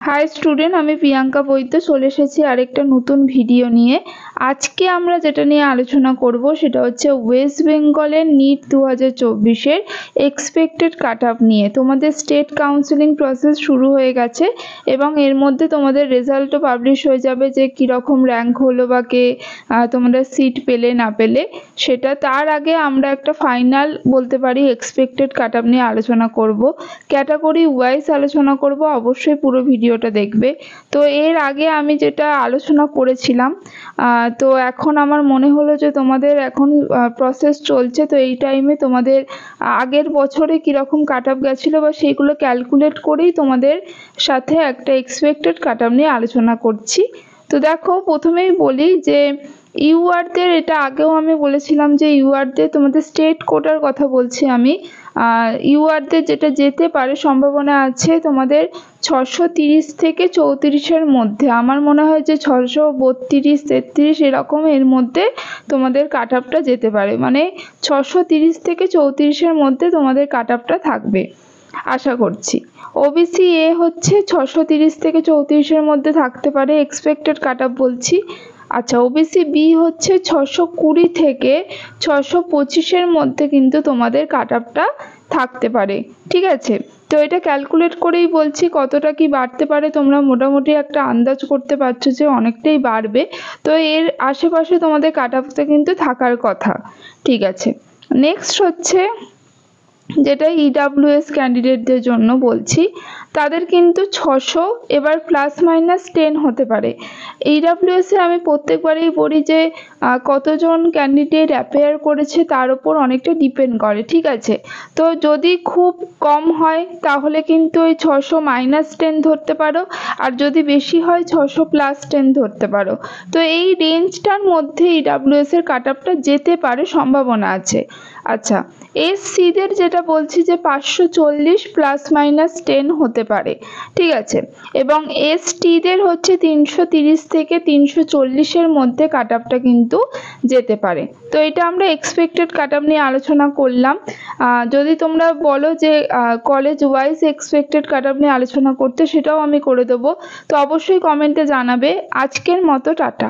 High student, আমি প্রিয়াঙ্কা বৈদ্য চলে এসেছি আরেকটা নতুন ভিডিও নিয়ে। আজকে আমরা যেটা নিয়ে আলোচনা করব সেটা হচ্ছে ওয়েস্ট বেঙ্গলের নিট 2024-এর এক্সপেক্টেড কাট অফ নিয়ে। তোমাদের স্টেট কাউন্সিলিং প্রসেস শুরু হয়ে গেছে এবং এর মধ্যে তোমাদের রেজাল্টও পাবলিশ হয়ে যাবে যে কীরকম র্যাঙ্ক হলো বা কে তোমরা সিট পেলে না পেলে সেটা। তার আগে আমরা একটা ফাইনাল বলতে পারি এক্সপেক্টেড কাট অফ নিয়ে আলোচনা করব, ক্যাটাগরি ওয়াইজ আলোচনা করব। অবশ্যই পুরো ভিডিওটা দেখবে। তো এর আগে আমি যেটা আলোচনা করেছিলাম, তো এখন আমার মনে হলো যে তোমাদের এখন প্রসেস চলছে, তো এই টাইমে তোমাদের আগের বছরে কীরকম কাট অফ গেছিলো বা সেইগুলো ক্যালকুলেট করেই তোমাদের সাথে একটা এক্সপেক্টেড কাট অফ নিয়ে আলোচনা করছি। তো দেখো, প্রথমেই বলি যে ইউআরদের, এটা আগেও আমি বলেছিলাম যে ইউআরদের তোমাদের স্টেট কোটার কথা বলছি আমি। ইউআরদের যেটা যেতে পারে সম্ভাবনা আছে তোমাদের 630 থেকে 34-এর মধ্যে। আমার মনে হয় যে 632, 33 এরকম এর মধ্যে তোমাদের কাট অফটা যেতে পারে, মানে 630 থেকে 34-এর মধ্যে তোমাদের কাট অফটা থাকবে আশা করছি। ওবিসি এ হচ্ছে 630 থেকে 34-এর মধ্যে থাকতে পারে, এক্সপেক্টেড কাট অফ বলছি। আচ্ছা, ওবিসি বি হচ্ছে 620 থেকে 625-এর মধ্যে কিন্তু তোমাদের কাট অফটা থাকতে পারে, ঠিক আছে। তো এটা ক্যালকুলেট করেই বলছি কতটা কি বাড়তে পারে, তোমরা মোটামুটি একটা আন্দাজ করতে পারছো যে অনেকটাই বাড়বে। তো এর আশেপাশে তোমাদের কাট অফটা কিন্তু থাকার কথা, ঠিক আছে। নেক্সট হচ্ছে যেটা ইডাব্লিউএস ক্যান্ডিডেটদের জন্য বলছি, তাদের কিন্তু 600 এবার +-10 হতে পারে। ইডাব্লিউএসে আমি প্রত্যেকবারেই বলি যে কতজন ক্যান্ডিডেট অ্যাপিয়ার করেছে তার উপর অনেকটা ডিপেন্ড করে, ঠিক আছে। তো যদি খুব কম হয় তাহলে কিন্তু ওই 600-10 ধরতে পারো, আর যদি বেশি হয় 600+10 ধরতে পারো। তো এই রেঞ্জটার মধ্যে ইডাব্লিউএসের কাট অফটা যেতে পারে, সম্ভাবনা আছে। আচ্ছা, এসসিদের যেটা বলছি যে 540 +-10 হতে পারে, ঠিক আছে। এবং এসটিদের হচ্ছে 330 থেকে 340-এর মধ্যে কাট অফটা কিন্তু যেতে পারে। তো এটা আমরা এক্সপেক্টেড কাট অফ নিয়ে আলোচনা করলাম। যদি তোমরা বলো যে college wise expected cut off নিয়ে আলোচনা করতে, সেটাও আমি করে দেবো। তো অবশ্যই কমেন্টে জানাবে। আজকের মতো টাটা।